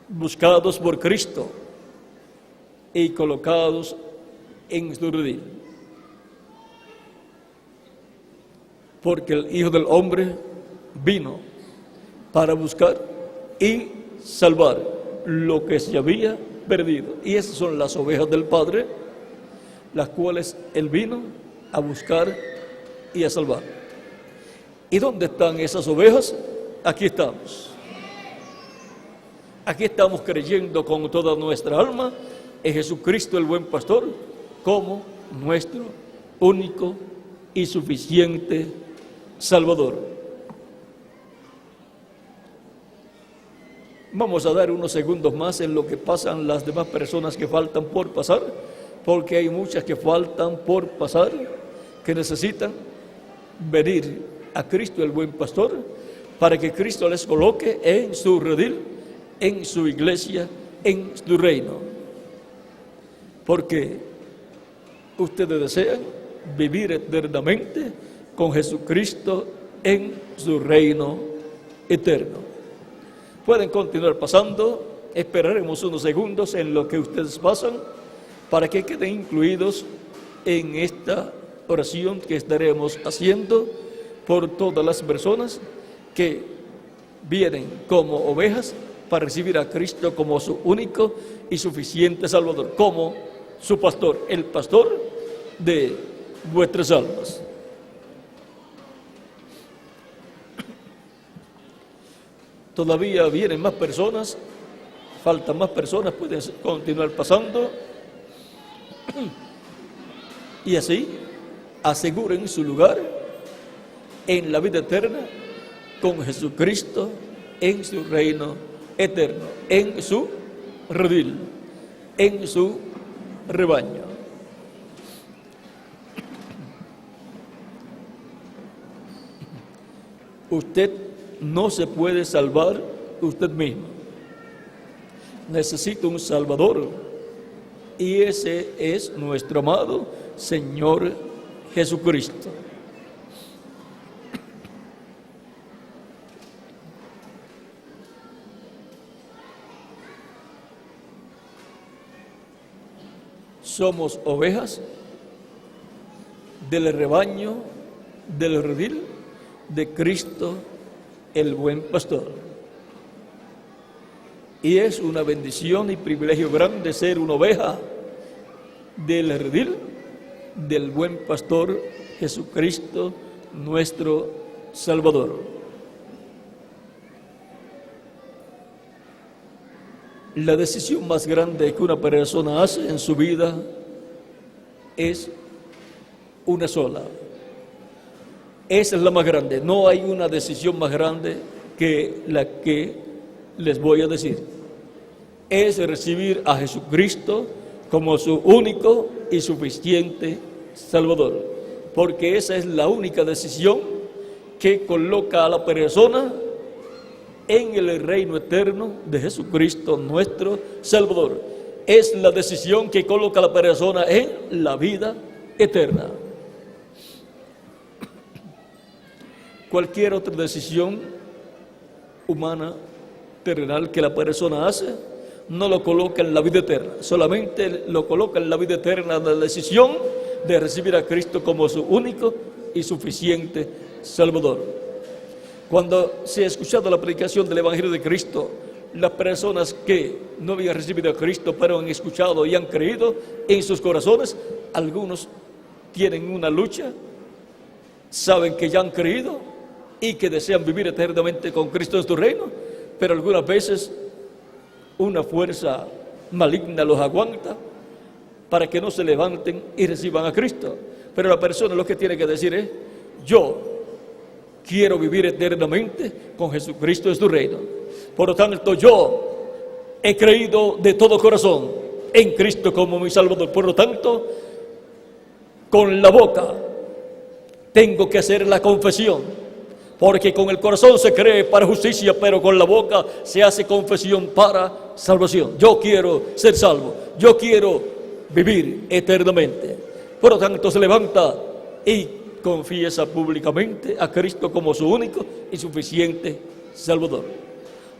buscados por Cristo y colocados en su redil. Porque el Hijo del Hombre vino para buscar y salvar lo que se había perdido. Y esas son las ovejas del Padre, las cuales Él vino a buscar y a salvar. ¿Y dónde están esas ovejas? Aquí estamos. Aquí estamos creyendo con toda nuestra alma en Jesucristo el buen pastor como nuestro único y suficiente Salvador. Vamos a dar unos segundos más en lo que pasan las demás personas que faltan por pasar, porque hay muchas que faltan por pasar, que necesitan venir a Cristo el buen pastor, para que Cristo les coloque en su redil, en su iglesia, en su reino. Porque ustedes desean vivir eternamente con Jesucristo en su reino eterno. Pueden continuar pasando, esperaremos unos segundos en lo que ustedes pasan, para que queden incluidos en esta oración que estaremos haciendo por todas las personas que vienen como ovejas para recibir a Cristo como su único y suficiente Salvador, como su pastor, el pastor de vuestras almas. Todavía vienen más personas, faltan más personas, pueden continuar pasando, y así aseguren su lugar en la vida eterna con Jesucristo en su reino eterno, en su redil, en su rebaño. Usted no se puede salvar usted mismo. Necesita un Salvador, y ese es nuestro amado Señor Jesucristo. Somos ovejas del rebaño, del redil de Cristo, el buen pastor. Y es una bendición y privilegio grande ser una oveja del redil del buen pastor Jesucristo, nuestro Salvador. La decisión más grande que una persona hace en su vida es una sola. Esa es la más grande. No hay una decisión más grande que la que les voy a decir. Es recibir a Jesucristo como su único y suficiente Salvador. Porque esa es la única decisión que coloca a la persona en el reino eterno de Jesucristo, nuestro Salvador. Es la decisión que coloca a la persona en la vida eterna. Cualquier otra decisión humana, terrenal, que la persona hace, no lo coloca en la vida eterna. Solamente lo coloca en la vida eterna la decisión de recibir a Cristo como su único y suficiente Salvador. Cuando se ha escuchado la predicación del Evangelio de Cristo, las personas que no habían recibido a Cristo, pero han escuchado y han creído en sus corazones, algunos tienen una lucha, saben que ya han creído y que desean vivir eternamente con Cristo en su reino, pero algunas veces una fuerza maligna los aguanta para que no se levanten y reciban a Cristo. Pero la persona lo que tiene que decir es: yo quiero vivir eternamente con Jesucristo en su reino. Por lo tanto, yo he creído de todo corazón en Cristo como mi Salvador. Por lo tanto, con la boca tengo que hacer la confesión, porque con el corazón se cree para justicia, pero con la boca se hace confesión para salvación. Yo quiero ser salvo, yo quiero vivir eternamente. Por lo tanto, se levanta y confiesa públicamente a Cristo como su único y suficiente Salvador.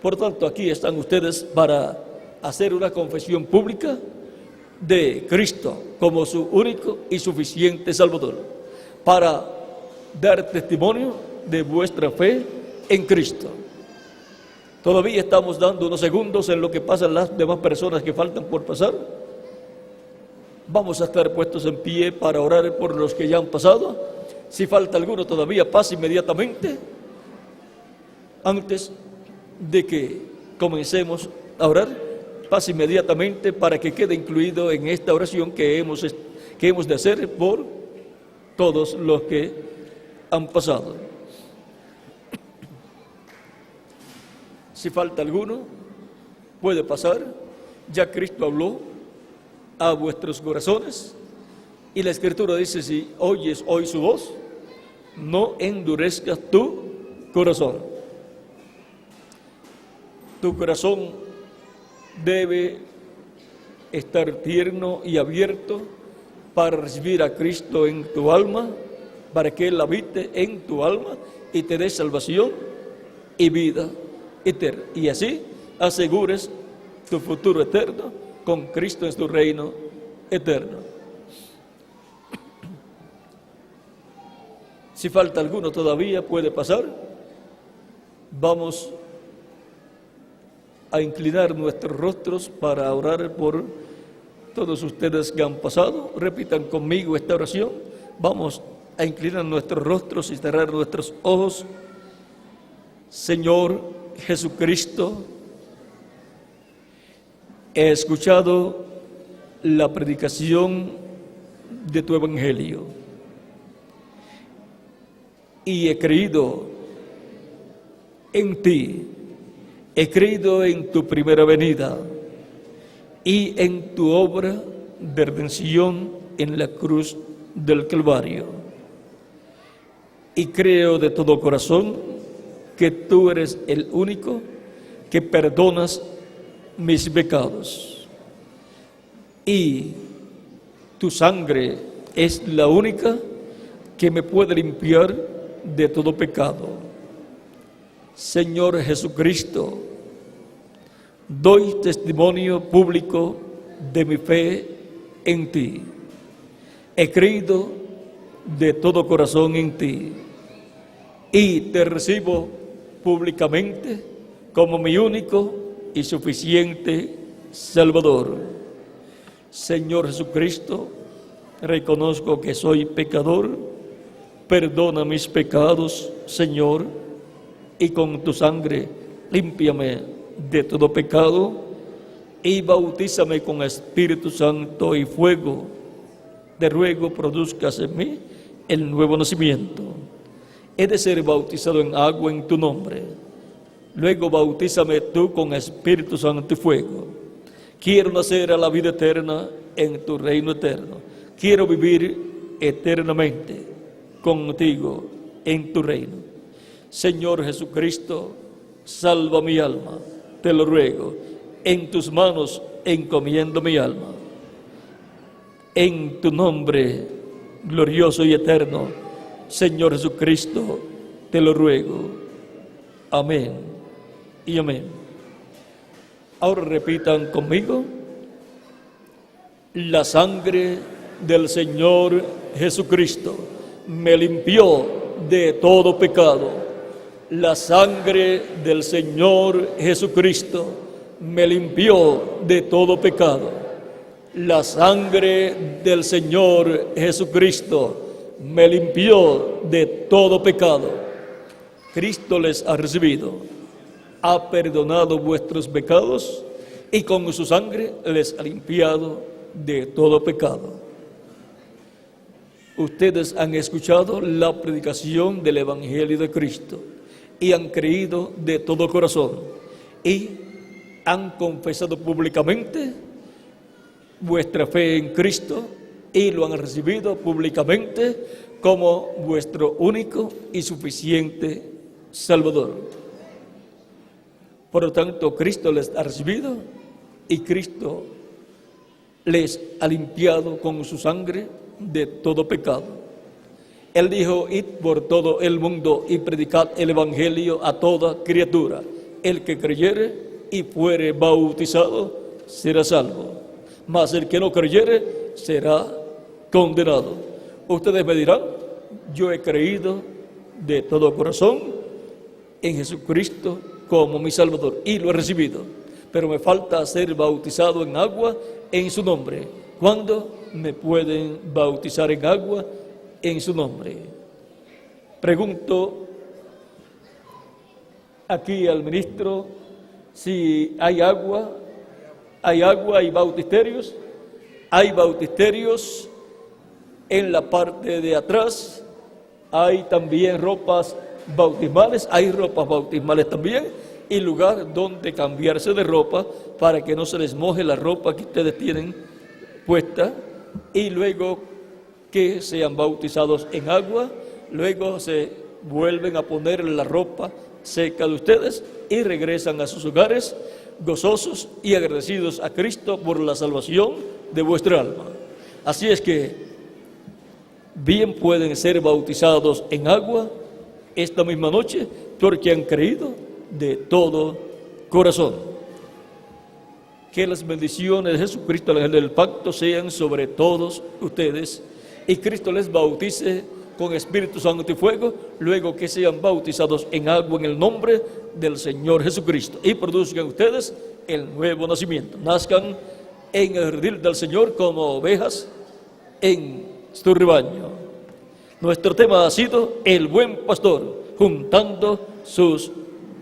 Por tanto, aquí están ustedes para hacer una confesión pública de Cristo como su único y suficiente Salvador, para dar testimonio de vuestra fe en Cristo. Todavía estamos dando unos segundos en lo que pasan las demás personas que faltan por pasar. Vamos a estar puestos en pie para orar por los que ya han pasado. Si falta alguno todavía, pase inmediatamente antes de que comencemos a orar. Pase inmediatamente para que quede incluido en esta oración que hemos de hacer por todos los que han pasado. Si falta alguno, puede pasar. Ya Cristo habló a vuestros corazones. Y la Escritura dice: si oyes hoy su voz, no endurezcas tu corazón. Tu corazón debe estar tierno y abierto para recibir a Cristo en tu alma, para que Él habite en tu alma y te dé salvación y vida eterna. Y así asegures tu futuro eterno con Cristo en su reino eterno. Si falta alguno todavía, puede pasar. Vamos a inclinar nuestros rostros para orar por todos ustedes que han pasado. Repitan conmigo esta oración. Vamos a inclinar nuestros rostros y cerrar nuestros ojos. Señor Jesucristo, he escuchado la predicación de tu Evangelio y he creído en ti, he creído en tu primera venida y en tu obra de redención en la cruz del Calvario. Y creo de todo corazón que tú eres el único que perdonas mis pecados. Y tu sangre es la única que me puede limpiar de todo pecado. Señor Jesucristo, doy testimonio público de mi fe en ti. He creído de todo corazón en ti y te recibo públicamente como mi único y suficiente Salvador. Señor Jesucristo, reconozco que soy pecador, perdona mis pecados, Señor, y con tu sangre límpiame de todo pecado y bautízame con Espíritu Santo y fuego. Te ruego produzcas en mí el nuevo nacimiento. He de ser bautizado en agua en tu nombre. Luego bautízame tú con Espíritu Santo y fuego. Quiero nacer a la vida eterna en tu reino eterno. Quiero vivir eternamente contigo en tu reino. Señor Jesucristo, salva mi alma, te lo ruego. En tus manos encomiendo mi alma. En tu nombre glorioso y eterno, Señor Jesucristo, te lo ruego. Amén y amén. Ahora repitan conmigo: la sangre del Señor Jesucristo me limpió de todo pecado. La sangre del Señor Jesucristo me limpió de todo pecado. La sangre del Señor Jesucristo me limpió de todo pecado. Cristo les ha recibido, ha perdonado vuestros pecados y con su sangre les ha limpiado de todo pecado. Ustedes han escuchado la predicación del Evangelio de Cristo y han creído de todo corazón y han confesado públicamente vuestra fe en Cristo y lo han recibido públicamente como vuestro único y suficiente Salvador. Por lo tanto, Cristo les ha recibido y Cristo les ha limpiado con su sangre de todo pecado. Él dijo: id por todo el mundo y predicad el Evangelio a toda criatura. El que creyere y fuere bautizado será salvo, mas el que no creyere será condenado. Ustedes me dirán: yo he creído de todo corazón en Jesucristo como mi Salvador y lo he recibido, pero me falta ser bautizado en agua en su nombre. ¿Cuándo me pueden bautizar en agua en su nombre? Pregunto aquí al ministro si hay agua y bautisterios. Hay bautisterios en la parte de atrás. Hay también ropas bautismales, hay ropas bautismales también, y lugar donde cambiarse de ropa para que no se les moje la ropa que ustedes tienen puesta, y luego que sean bautizados en agua, luego se vuelven a poner la ropa seca de ustedes y regresan a sus hogares gozosos y agradecidos a Cristo por la salvación de vuestra alma. Así es que bien pueden ser bautizados en agua esta misma noche porque han creído de todo corazón. Que las bendiciones de Jesucristo, el ángel del pacto, sean sobre todos ustedes y Cristo les bautice con Espíritu Santo y fuego, luego que sean bautizados en agua en el nombre del Señor Jesucristo y produzcan ustedes el nuevo nacimiento. Nazcan en el redil del Señor como ovejas en su rebaño. Nuestro tema ha sido el buen pastor juntando sus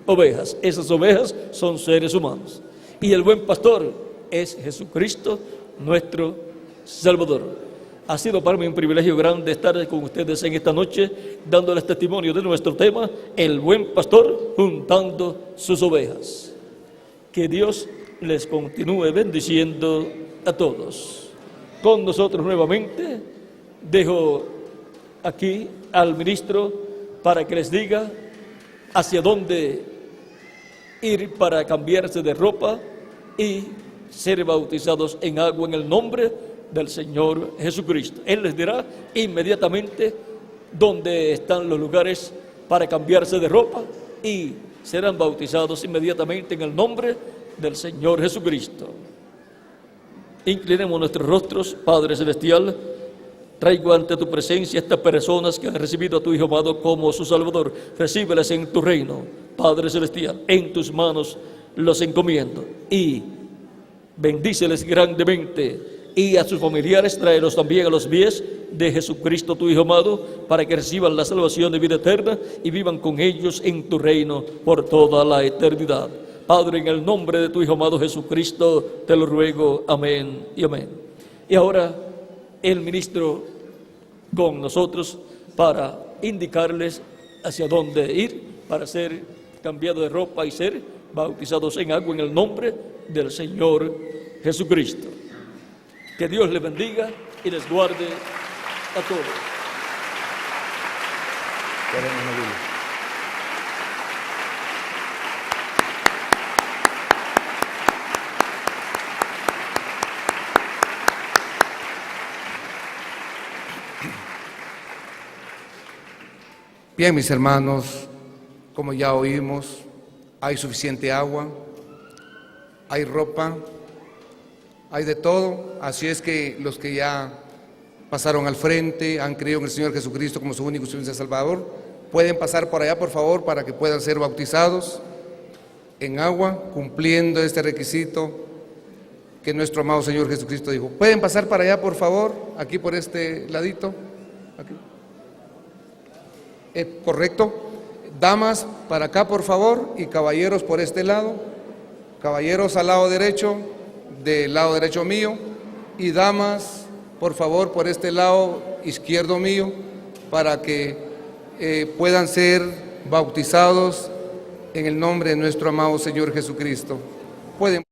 ovejas. Esas ovejas son seres humanos y el buen pastor es Jesucristo, nuestro Salvador. Ha sido para mí un privilegio grande estar con ustedes en esta noche, dándoles testimonio de nuestro tema, el buen pastor juntando sus ovejas. Que Dios les continúe bendiciendo a todos. Con nosotros nuevamente, dejo aquí al ministro para que les diga hacia dónde ir para cambiarse de ropa y ser bautizados en agua en el nombre del Señor Jesucristo. Él les dirá inmediatamente dónde están los lugares para cambiarse de ropa y serán bautizados inmediatamente en el nombre del Señor Jesucristo. Inclinemos nuestros rostros, Padre Celestial, Traigo ante tu presencia estas personas que han recibido a tu Hijo amado como su Salvador. Recíbelas en tu reino, Padre Celestial. En tus manos los encomiendo y bendíceles grandemente. Y a sus familiares tráelos también a los pies de Jesucristo tu Hijo amado, para que reciban la salvación de vida eterna y vivan con ellos en tu reino por toda la eternidad. Padre, en el nombre de tu Hijo amado Jesucristo, te lo ruego. Amén y amén. Y ahora el ministro con nosotros para indicarles hacia dónde ir, para ser cambiado de ropa y ser bautizados en agua en el nombre del Señor Jesucristo. Que Dios les bendiga y les guarde a todos. Bien, mis hermanos, como ya oímos, hay suficiente agua, hay ropa, hay de todo. Así es que los que ya pasaron al frente, han creído en el Señor Jesucristo como su único y suficiente Salvador, pueden pasar por allá, por favor, para que puedan ser bautizados en agua, cumpliendo este requisito que nuestro amado Señor Jesucristo dijo. ¿Pueden pasar para allá, por favor? Aquí por este ladito. Aquí. Correcto. Damas, para acá, por favor, y caballeros por este lado. Caballeros al lado derecho, del lado derecho mío, y damas, por favor, por este lado izquierdo mío, para que puedan ser bautizados en el nombre de nuestro amado Señor Jesucristo. Pueden